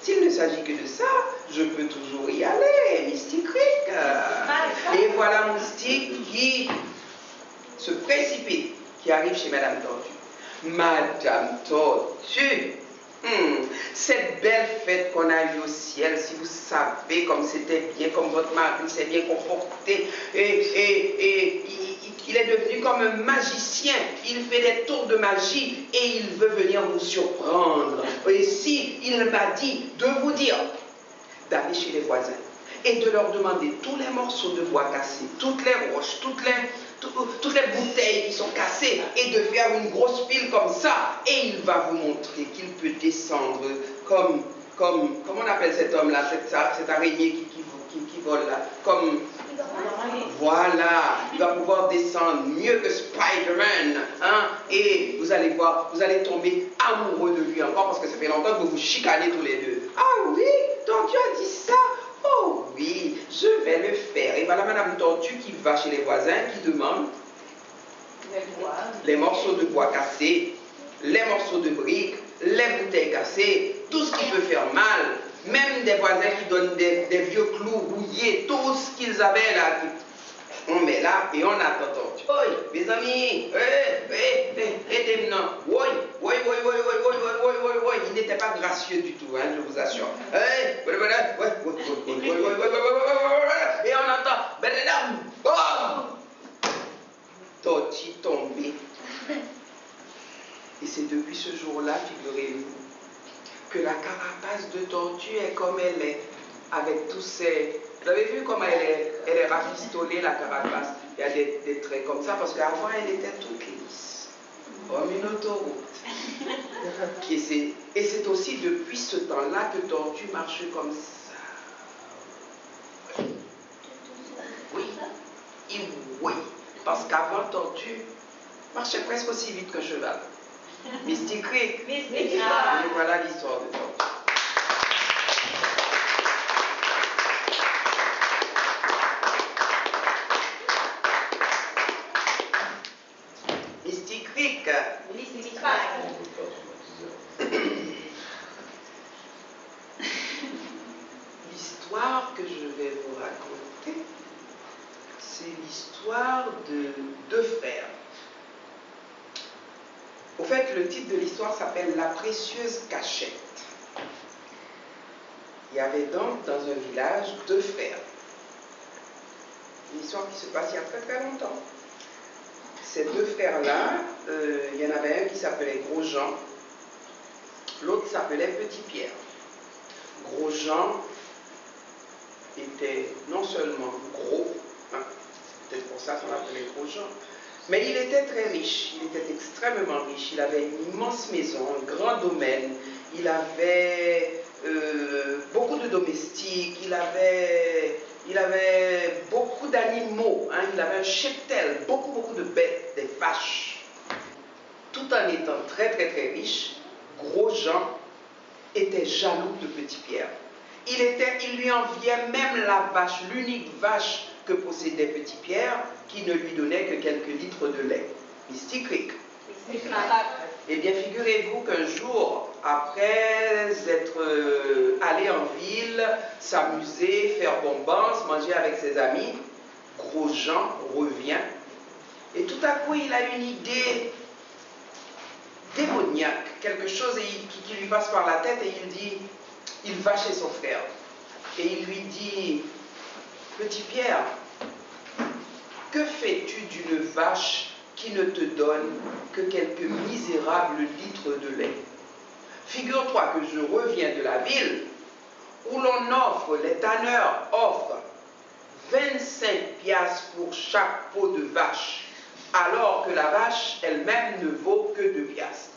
s'il ne s'agit que de ça, je peux toujours y aller, Mystic Rick. Et voilà Moustique qui se précipite, qui arrive chez Madame Tortue. Madame Tortue, cette belle fête qu'on a eue au ciel, si vous savez comme c'était bien, comme votre mari s'est bien comporté, et il est devenu comme un magicien, il fait des tours de magie et il veut venir vous surprendre. Et si il m'a dit de vous dire d'aller chez les voisins et de leur demander tous les morceaux de bois cassés, toutes les roches, toutes les bouteilles qui sont cassées et de faire une grosse pile comme ça, et il va vous montrer qu'il peut descendre comme on appelle cet homme-là, cette araignée qui vole là, comme... Voilà, il va pouvoir descendre mieux que Spider-Man, hein? Et vous allez voir, vous allez tomber amoureux de lui encore parce que ça fait longtemps que vous vous chicanez tous les deux. Ah oui, Tortue a dit ça. Oh oui, je vais le faire. Et voilà Madame Tortue qui va chez les voisins, qui demande les morceaux de bois cassés, les morceaux de briques, les bouteilles cassées, tout ce qui peut faire mal. Même des voisins qui donnent des vieux clous rouillés, tout ce qu'ils avaient là, on met là et on attend tortue. Oui, mes amis, aidez-moi. Oui, oui, oui, oui, oui, oui, oui, oui, oui, oui. Il n'était pas gracieux du tout, hein, je vous assure. Et on entend, boum, tortue tombée. Et c'est depuis ce jour-là, figurez-vous, que la carapace de tortue est comme elle est, avec tous ces... Vous avez vu comment elle est rafistolée, la carapace? Il y a des traits comme ça, parce qu'avant, elle était toute lisse, comme une autoroute. Et c'est aussi depuis ce temps-là que tortue marche comme ça. Oui, oui, parce qu'avant, tortue marchait presque aussi vite qu'un cheval. Mystic Creek. Et voilà l'histoire de tortue. Mystic Creek. L'histoire que je vais vous raconter, c'est l'histoire de deux frères. Au fait, le titre de l'histoire s'appelle La précieuse cachette. Il y avait donc dans un village deux frères. Une histoire qui se passe il y a très très longtemps. Ces deux frères-là, il y en avait un qui s'appelait Gros Jean, l'autre s'appelait Petit Pierre. Gros Jean était non seulement gros, hein, c'est peut-être pour ça qu'on l'appelait Gros Jean, mais il était très riche, il était extrêmement riche. Il avait une immense maison, un grand domaine, il avait beaucoup de domestiques, il avait beaucoup d'animaux, hein, il avait un cheptel, beaucoup de bêtes, des vaches. Tout en étant très très très riche, Gros Jean était jaloux de Petit Pierre. Il lui enviait même la vache, l'unique vache que possédait Petit Pierre, qui ne lui donnait que quelques litres de lait. Mystic Creek. Eh bien, figurez-vous qu'un jour, après être allé en ville, s'amuser, faire bombance, manger avec ses amis, Gros Jean revient et tout à coup, il a une idée démoniaque, quelque chose qui lui passe par la tête et il va chez son frère et il lui dit, Petit Pierre, que fais-tu d'une vache qui ne te donne que quelques misérables litres de lait? Figure-toi que je reviens de la ville où l'on offre, les tanneurs offrent 25 piastres pour chaque peau de vache, alors que la vache elle-même ne vaut que 2 piastres.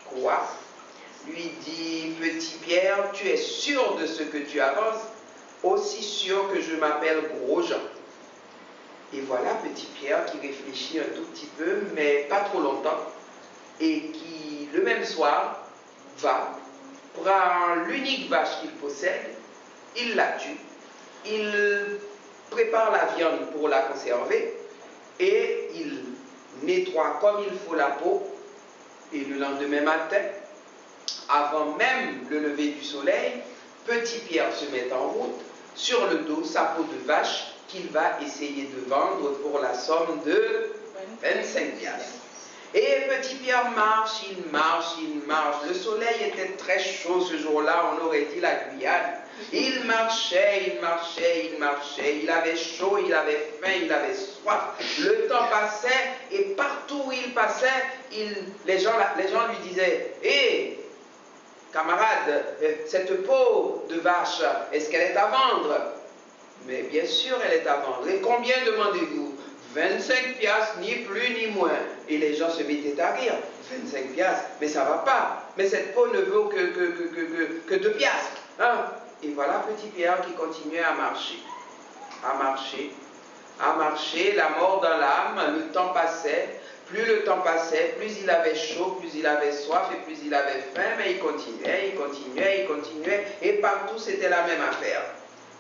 Quoi? Lui dit Petit Pierre, tu es sûr de ce que tu avances? Aussi sûr que je m'appelle Gros Jean. Et voilà Petit Pierre qui réfléchit un tout petit peu, mais pas trop longtemps, et qui, le même soir, prend l'unique vache qu'il possède, il la tue, il prépare la viande pour la conserver, et il nettoie comme il faut la peau, et le lendemain matin, avant même le lever du soleil, Petit Pierre se met en route, sur le dos sa peau de vache, qu'il va essayer de vendre pour la somme de 25 piastres. Et Petit Pierre marche, il marche, il marche. Le soleil était très chaud ce jour-là, on aurait dit la Guyane. Il marchait, il marchait, il marchait. Il avait chaud, il avait faim, il avait soif. Le temps passait et partout où il passait, les gens lui disaient « Hé, camarade, cette peau de vache, est-ce qu'elle est à vendre ?» Mais bien sûr, elle est à vendre. Et combien demandez-vous? 25 piastres, ni plus ni moins. Et les gens se mettaient à rire. 25 piastres, mais ça va pas. Mais cette peau ne vaut que 2 piastres. Hein? Et voilà Petit Pierre qui continuait à marcher. À marcher, à marcher, la mort dans l'âme. Le temps passait. Plus le temps passait, plus il avait chaud, plus il avait soif et plus il avait faim. Mais il continuait, il continuait, il continuait. Et partout, c'était la même affaire.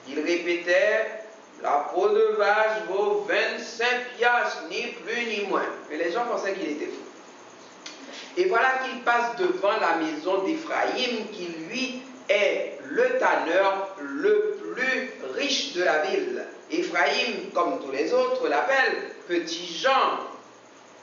Il répétait, la peau de vache vaut 25 piastres, ni plus ni moins. Mais les gens pensaient qu'il était fou. Et voilà qu'il passe devant la maison d'Éphraïm, qui lui est le tanneur le plus riche de la ville. Éphraïm, comme tous les autres, l'appelle Petit Jean.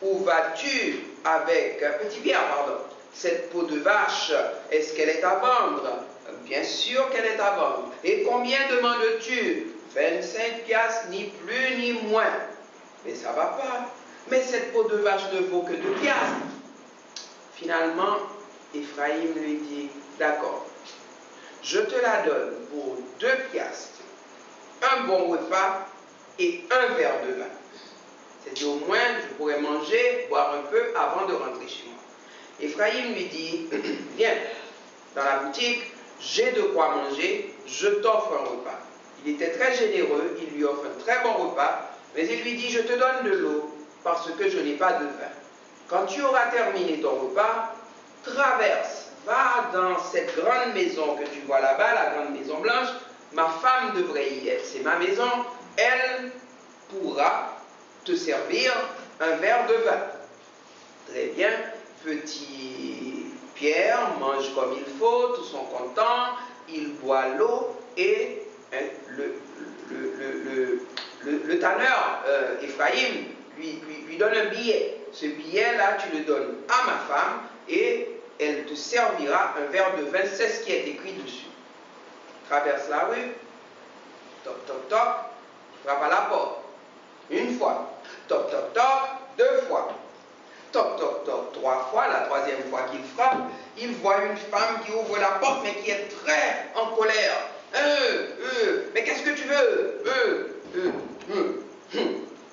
Où vas-tu avec, Petit Pierre, pardon, cette peau de vache? Est-ce qu'elle est à vendre? Bien sûr qu'elle est à vendre. Et combien demandes-tu? 25 piastres, ni plus ni moins. Mais ça va pas. Mais cette peau de vache ne vaut que 2 piastres. Finalement, Éphraïm lui dit, d'accord, je te la donne pour 2 piastres, un bon repas et un verre de vin. C'est-à-dire au moins, je pourrais manger, boire un peu avant de rentrer chez moi. Éphraïm lui dit, viens, dans la boutique, j'ai de quoi manger, je t'offre un repas. Il était très généreux, il lui offre un très bon repas, mais il lui dit, je te donne de l'eau parce que je n'ai pas de vin. Quand tu auras terminé ton repas, traverse, va dans cette grande maison que tu vois là-bas, la grande maison blanche. Ma femme devrait y être, c'est ma maison, elle pourra te servir un verre de vin. Très bien, petit Pierre mange comme il faut, tous sont contents, il boit l'eau et le tanneur, Éphraïm, lui donne un billet. Ce billet-là, tu le donnes à ma femme et elle te servira un verre de vin, c'est ce qui est écrit dessus. Traverse la rue, toc, toc, toc, frappe à la porte. Une fois, toc, toc, toc, 2 fois. Toc, toc, toc, 3 fois, la 3e fois qu'il frappe, il voit une femme qui ouvre la porte, mais qui est très en colère. Mais qu'est-ce que tu veux?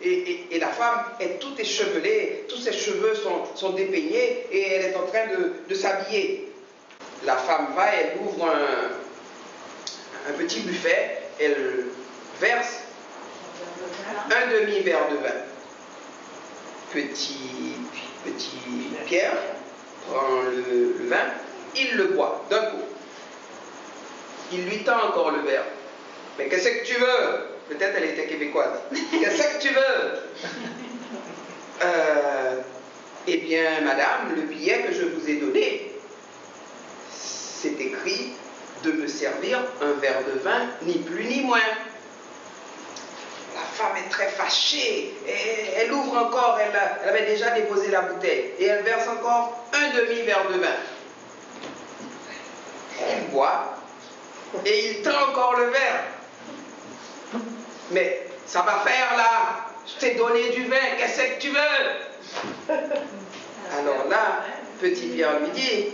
Et la femme est toute échevelée, tous ses cheveux sont dépeignés, et elle est en train de s'habiller. La femme va, elle ouvre un petit buffet, elle verse un demi-verre de vin. Petit Pierre prend le vin, il le boit d'un coup. Il lui tend encore le verre. Mais qu'est-ce que tu veux? Peut-être elle était québécoise. Qu'est-ce que tu veux? Eh bien, madame, le billet que je vous ai donné, c'est écrit de me servir un verre de vin, ni plus ni moins. La femme est très fâchée, et elle ouvre encore, elle avait déjà déposé la bouteille, et elle verse encore un demi-verre de vin. Il boit, et il tend encore le verre. Mais ça va faire là, je t'ai donné du vin, qu'est-ce que tu veux? Alors là, petit Pierre lui dit,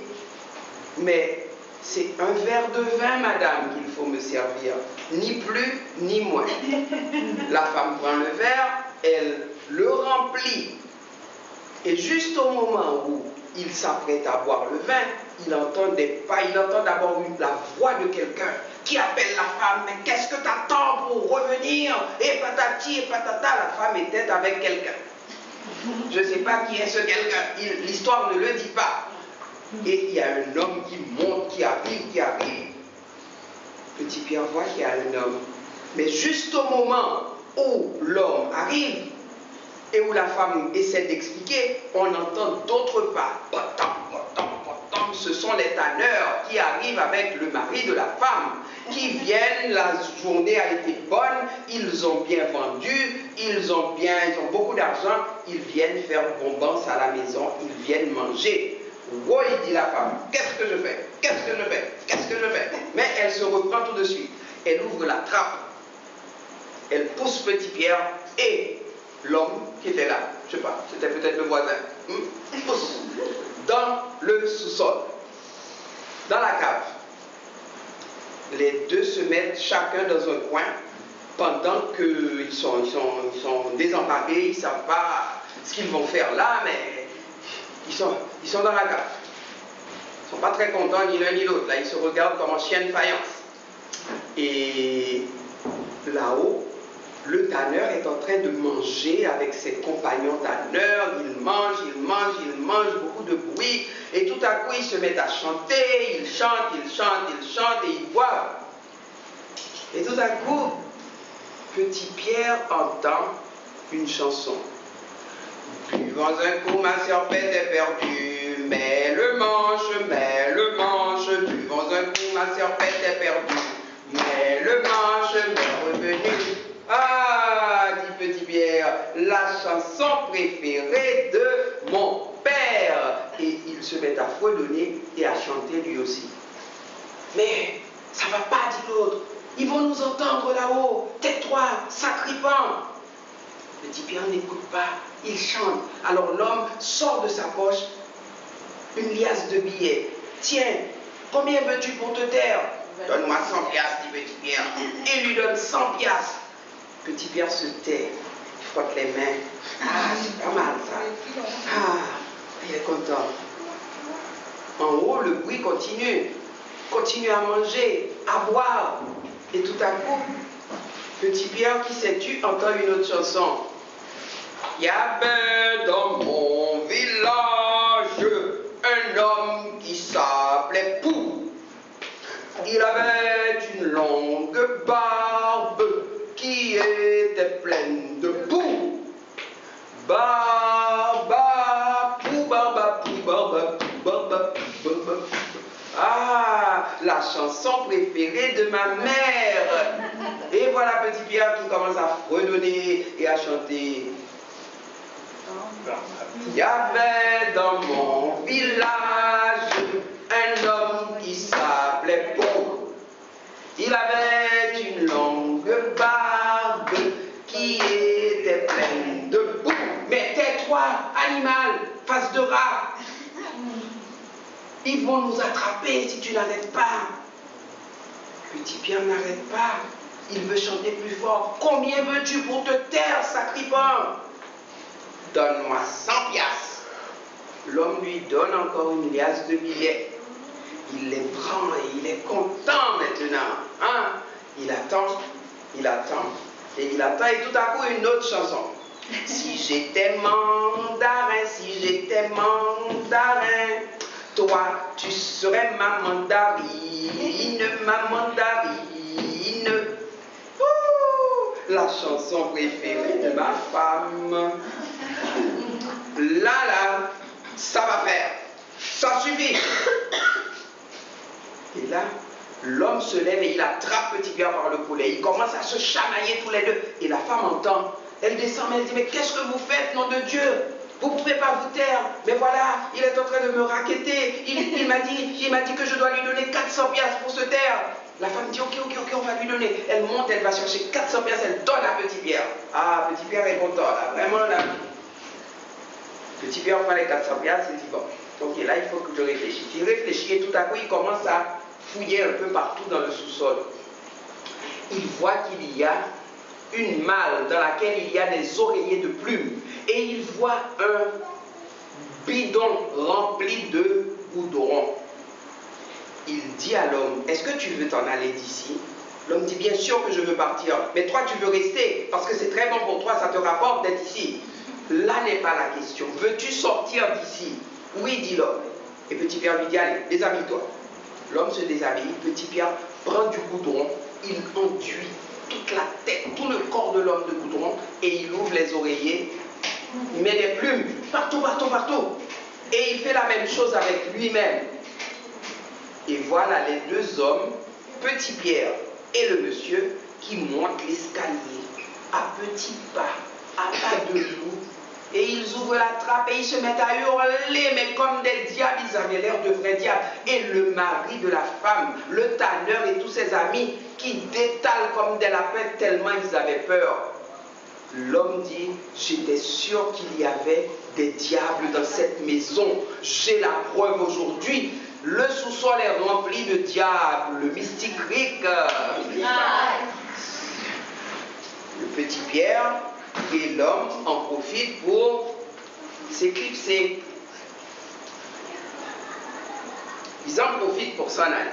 mais c'est un verre de vin, madame, qu'il faut me servir, ni plus ni moins. La femme prend le verre, elle le remplit. Et juste au moment où il s'apprête à boire le vin, il entend des pas, il entend d'abord la voix de quelqu'un qui appelle la femme. Mais qu'est-ce que t'attends pour revenir? Et patati et patata, la femme était avec quelqu'un. Je ne sais pas qui est ce quelqu'un, l'histoire ne le dit pas. Et il y a un homme qui monte, qui arrive. Petit Pierre voit qu'il y a un homme. Mais juste au moment où l'homme arrive, et où la femme essaie d'expliquer, on entend d'autres pas. Ce sont les tanneurs qui arrivent avec le mari de la femme, qui viennent, la journée a été bonne, ils ont bien vendu, ils ont beaucoup d'argent, ils viennent faire bombance à la maison, ils viennent manger. Oui, dit la femme, qu'est-ce que je fais? Qu'est-ce que je fais? Qu'est-ce que je fais? Mais elle se reprend tout de suite. Elle ouvre la trappe, elle pousse Petit Pierre et l'homme qui était là, je ne sais pas, c'était peut-être le voisin, pousse dans le sous-sol, dans la cave. Les deux se mettent chacun dans un coin pendant qu'ils sont désemparés, ils ne savent pas ce qu'ils vont faire là, mais ils sont dans la cave. Ils ne sont pas très contents ni l'un ni l'autre. Là, ils se regardent comme en chien de faïence. Et là-haut, le tanneur est en train de manger avec ses compagnons tanneurs. Il mange, beaucoup de bruit. Et tout à coup, ils se mettent à chanter. Ils chantent et ils boivent. Et tout à coup, Petit Pierre entend une chanson. Buvons un coup, ma serpette est perdue. Mais le manche, buvons un coup, ma serpette est perdue, mais le manche m'est revenu. Ah, dit Petit Pierre, la chanson préférée de mon père. Et il se met à fredonner et à chanter lui aussi. Mais ça va pas, dit l'autre. Ils vont nous entendre là-haut. Tais-toi, sacripant. Petit Pierre n'écoute pas, il chante. Alors l'homme sort de sa poche une liasse de billets. Tiens, combien veux-tu pour te taire? Donne-moi 100 piastres, dit Petit Pierre. Il lui donne 100 piastres. Petit Pierre se tait, il frotte les mains. Ah, c'est pas mal ça. Ah, il est content. En haut, le bruit continue. Continue à manger, à boire. Et tout à coup, Petit Pierre qui s'est tu entend une autre chanson. Il y avait dans mon village un homme qui s'appelait Pou. Il avait une longue barbe qui était pleine de boue. Barba, pou, barba, pou, barba, pou, barba, pou, barba. Ah, la chanson préférée de ma mère. Et voilà Petit Pierre qui commence à fredonner et à chanter. Il y avait dans mon village un homme qui s'appelait Pou. Il avait une longue barbe qui était pleine de boue. Mais tais-toi, animal, face de rat. Ils vont nous attraper si tu n'arrêtes pas. Petit Pierre n'arrête pas. Il veut chanter plus fort. Combien veux-tu pour te taire, sacripant? Donne-moi 100 piastres. L'homme lui donne encore une liasse de billets. Il les prend et il est content maintenant. Hein? Il attend, et il attend, et tout à coup une autre chanson. Si j'étais mandarin, si j'étais mandarin, toi tu serais ma mandarine, ma mandarine. Ouh, la chanson préférée de ma femme. Là, ça va faire. Ça suffit. Et là, l'homme se lève et il attrape Petit Pierre par le collet. Ils commencent à se chamailler tous les deux. Et la femme entend. Elle descend, mais elle dit, mais qu'est-ce que vous faites, nom de Dieu? Vous ne pouvez pas vous taire. Mais voilà, il est en train de me raqueter. Il m'a dit que je dois lui donner 400 piastres pour se taire. La femme dit, ok, on va lui donner. Elle monte, elle va chercher 400 piastres, elle donne à Petit Pierre. Ah, Petit Pierre est content, là, vraiment, là. Petit Pierre prend les 400 piastres, il dit, bon, ok, là, il faut que je réfléchisse. Il réfléchit et tout à coup, il commence à fouiller un peu partout dans le sous-sol. Il voit qu'il y a une malle dans laquelle il y a des oreillers de plumes. Et il voit un bidon rempli de goudron. Il dit à l'homme, est-ce que tu veux t'en aller d'ici? L'homme dit, bien sûr que je veux partir. Mais toi, tu veux rester, parce que c'est très bon pour toi, ça te rapporte d'être ici. Là n'est pas la question. Veux-tu sortir d'ici? Oui, dit l'homme. Et Petit Pierre lui dit, allez, déshabille-toi. L'homme se déshabille. Petit Pierre prend du goudron. Il enduit toute la tête, tout le corps de l'homme de goudron. Et il ouvre les oreillers. Il met des plumes partout. Et il fait la même chose avec lui-même. Et voilà les deux hommes, Petit Pierre et le monsieur, qui montent l'escalier à petits pas, à pas de loup. Et ils ouvrent la trappe et ils se mettent à hurler, mais comme des diables, ils avaient l'air de vrais diables. Et le mari de la femme, le tanneur et tous ses amis, qui détalent comme des lapins tellement ils avaient peur. L'homme dit, j'étais sûr qu'il y avait des diables dans cette maison. J'ai la preuve aujourd'hui. Le sous-sol est rempli de diables, le mystique Rick. Le Petit Pierre et l'homme en profitent pour s'éclipser. Ils en profitent pour s'en aller.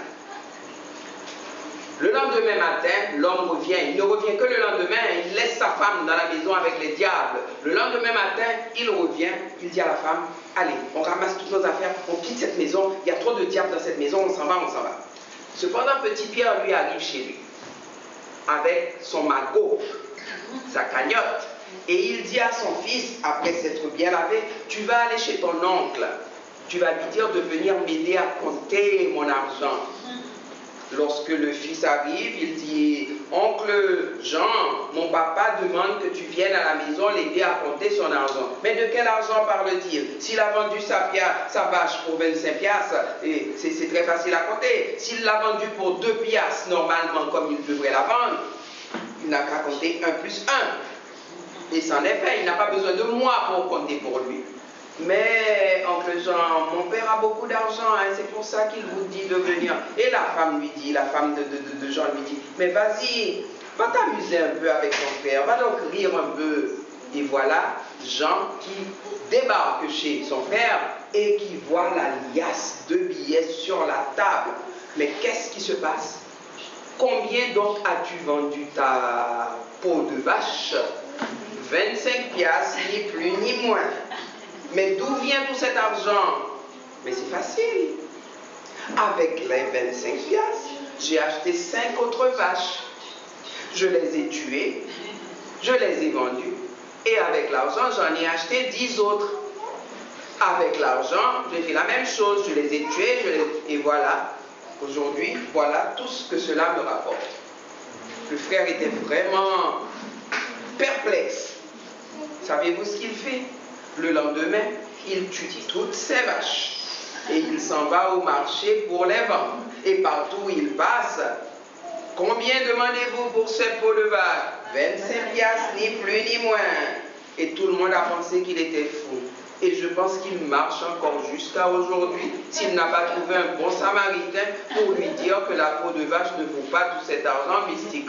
Le lendemain matin, l'homme revient. Il ne revient que le lendemain. Il laisse sa femme dans la maison avec les diables. Le lendemain matin, il revient. Il dit à la femme, allez, on ramasse toutes nos affaires, on quitte cette maison. Il y a trop de diables dans cette maison, on s'en va. Cependant, Petit Pierre, lui, arrive chez lui avec son magot, sa cagnotte. Et il dit à son fils, après s'être bien lavé, tu vas aller chez ton oncle. Tu vas lui dire de venir m'aider à compter mon argent. Lorsque le fils arrive, il dit, oncle Jean, mon papa demande que tu viennes à la maison l'aider à compter son argent. Mais de quel argent parle-t-il? S'il a vendu sa vache pour 25 piastres, c'est très facile à compter. S'il l'a vendu pour 2 piastres, normalement, comme il devrait la vendre, il n'a qu'à compter 1 plus 1. Et c'en est fait, il n'a pas besoin de moi pour compter pour lui. Mais, oncle Jean, mon père a beaucoup d'argent, hein, c'est pour ça qu'il vous dit de venir. Et la femme lui dit, la femme de Jean lui dit, mais vas-y, va t'amuser un peu avec ton frère, va donc rire un peu. Et voilà Jean qui débarque chez son frère et qui voit la liasse de billets sur la table. Mais qu'est-ce qui se passe? Combien donc as-tu vendu ta peau de vache? 25 piastres, ni plus ni moins. Mais d'où vient tout cet argent? Mais c'est facile. Avec les 25 piastres, j'ai acheté 5 autres vaches. Je les ai tuées, je les ai vendues, et avec l'argent, j'en ai acheté 10 autres. Avec l'argent, j'ai fait la même chose, je les ai tuées, et voilà. Aujourd'hui, voilà tout ce que cela me rapporte. Le frère était vraiment perplexe. Savez-vous ce qu'il fait? Le lendemain, il tue toutes ses vaches et il s'en va au marché pour les vendre. Et partout où il passe, combien demandez-vous pour cette peau de vache? 25 piastres, ni plus ni moins. Et tout le monde a pensé qu'il était fou. Et je pense qu'il marche encore jusqu'à aujourd'hui s'il n'a pas trouvé un bon samaritain pour lui dire que la peau de vache ne vaut pas tout cet argent mystique.